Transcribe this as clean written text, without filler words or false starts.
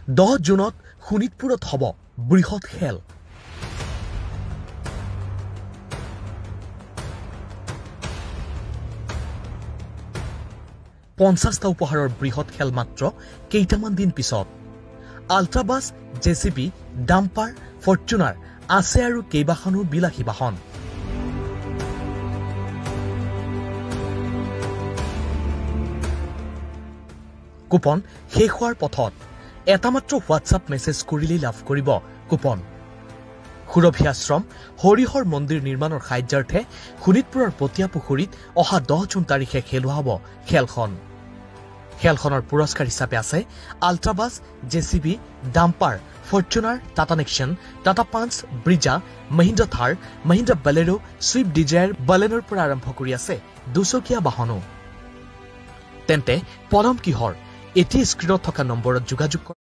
10 জুনত শোণিতপুৰত হ'ব বৃহৎ খেল। পঞ্চাছটা উপহাৰৰ বৃহৎ খেল মাত্ৰ কেইটামান দিন পিছত। আল্ট্ৰাবাছ, জেচিবি, ডাম্পাৰ, ফৰ্চুনাৰ আছে আৰু কেইবাখনো বিলাসী বাহন। কুপন শেষ হোৱাৰ পথত এটা মাত্ৰ হোৱাটছআপ মেছেজ কৰিলেই লাভ কৰিব কুপন। সুৰভি আশ্ৰম হৰিহৰ মন্দিৰ নিৰ্মাণৰ সাহায্যাৰ্থে শোণিতপুৰৰ পতিয়া পুখুৰীত অহা 10 জুন তাৰিখে খেলোৱা হ'ব খেলখন। খেলখনৰ পুৰস্কাৰ হিচাপে আছে ultra bus, JCB, dumper, Fortuner, Tata Nexon, Tata Punch, Brezza, Mahindra Thar, Mahindra Bolero, Swift Dzire, বালেনোৰ পৰা আৰম্ভ কৰি আছে দুচকীয়া বাহনো। তেন্তে পলম কিহৰ? এটি স্ক্ৰীণত থকা নম্বৰত যোগাযোগ